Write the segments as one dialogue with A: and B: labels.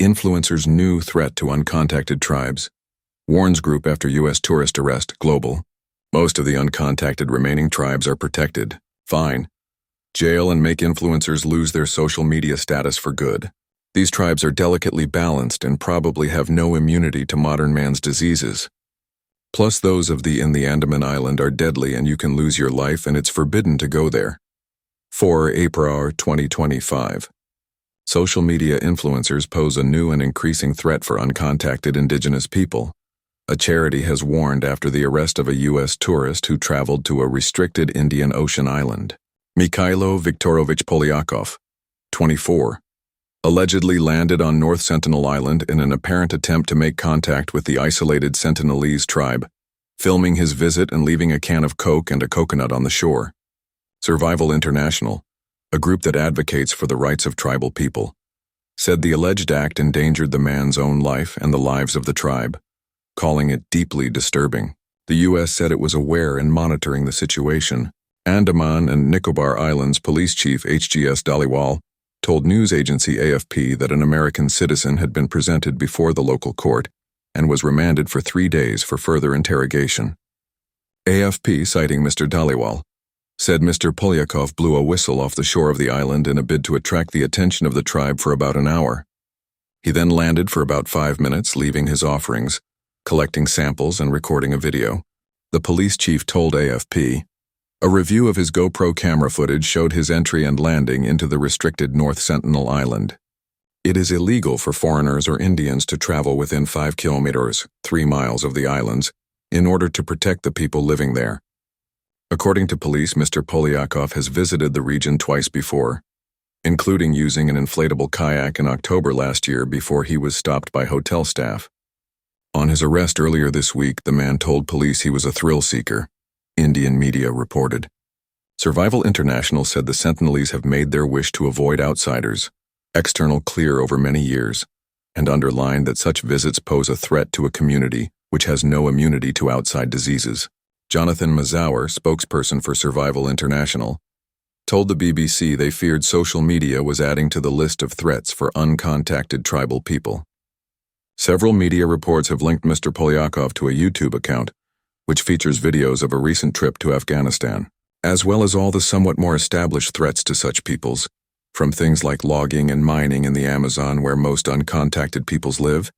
A: Influencers' new threat to uncontacted tribes. Warns group after U.S. tourist arrest, global. Most of the uncontacted remaining tribes are protected. Fine. Jail and make influencers lose their social media status for good. These tribes are delicately balanced and probably have no immunity to modern man's diseases. Plus those of the Andaman Island are deadly and you can lose your life and it's forbidden to go there. 4 April 2025. Social media influencers pose a new and increasing threat for uncontacted indigenous people. A charity has warned after the arrest of a U.S. tourist who traveled to a restricted Indian Ocean island. Mikhailo Viktorovich Polyakov, 24, allegedly landed on North Sentinel Island in an apparent attempt to make contact with the isolated Sentinelese tribe, filming his visit and leaving a can of Coke and a coconut on the shore. Survival International, a group that advocates for the rights of tribal people, said the alleged act endangered the man's own life and the lives of the tribe, calling it deeply disturbing. The U.S. said it was aware and monitoring the situation. Andaman and Nicobar Islands Police Chief H.G.S. Dhaliwal told news agency AFP that an American citizen had been presented before the local court and was remanded for 3 days for further interrogation. AFP, citing Mr. Dhaliwal, said Mr. Polyakov blew a whistle off the shore of the island in a bid to attract the attention of the tribe for about an hour. He then landed for about 5 minutes, leaving his offerings, collecting samples and recording a video. The police chief told AFP, a review of his GoPro camera footage showed his entry and landing into the restricted North Sentinel Island. It is illegal for foreigners or Indians to travel within 5 kilometers, 3 miles of the islands, in order to protect the people living there. According to police, Mr. Polyakov has visited the region twice before, including using an inflatable kayak in October last year before he was stopped by hotel staff. On his arrest earlier this week, the man told police he was a thrill seeker, Indian media reported. Survival International said the Sentinelese have made their wish to avoid outsiders, external clear over many years, and underlined that such visits pose a threat to a community which has no immunity to outside diseases. Jonathan Mazower, spokesperson for Survival International, told the BBC they feared social media was adding to the list of threats for uncontacted tribal people. Several media reports have linked Mr. Polyakov to a YouTube account, which features videos of a recent trip to Afghanistan, as well as all the somewhat more established threats to such peoples, from things like logging and mining in the Amazon where most uncontacted peoples live.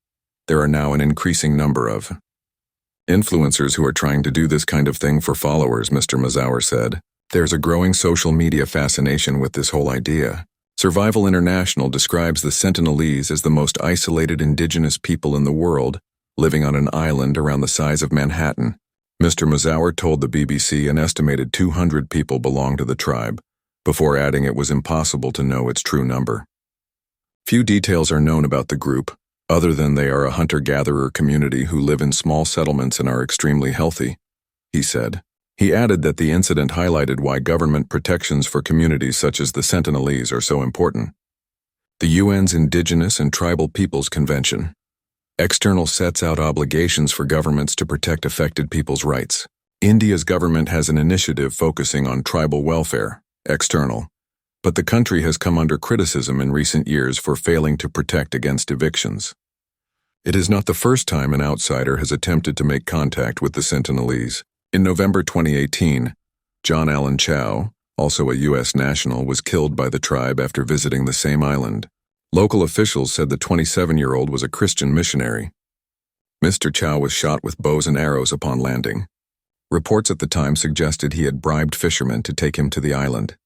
A: There are now an increasing number of influencers who are trying to do this kind of thing for followers, Mr. Mazower said. There's a growing social media fascination with this whole idea. Survival International describes the Sentinelese as the most isolated indigenous people in the world, living on an island around the size of Manhattan. Mr. Mazower told the BBC an estimated 200 people belong to the tribe, before adding it was impossible to know its true number. Few details are known about the group, other than they are a hunter-gatherer community who live in small settlements and are extremely healthy, he said. He added that the incident highlighted why government protections for communities such as the Sentinelese are so important. The UN's Indigenous and Tribal Peoples Convention. External sets out obligations for governments to protect affected people's rights. India's government has an initiative focusing on tribal welfare, external, but the country has come under criticism in recent years for failing to protect against evictions. It is not the first time an outsider has attempted to make contact with the Sentinelese. In November 2018, John Allen Chow, also a U.S. national, was killed by the tribe after visiting the same island. Local officials said the 27-year-old was a Christian missionary. Mr. Chow was shot with bows and arrows upon landing. Reports at the time suggested he had bribed fishermen to take him to the island.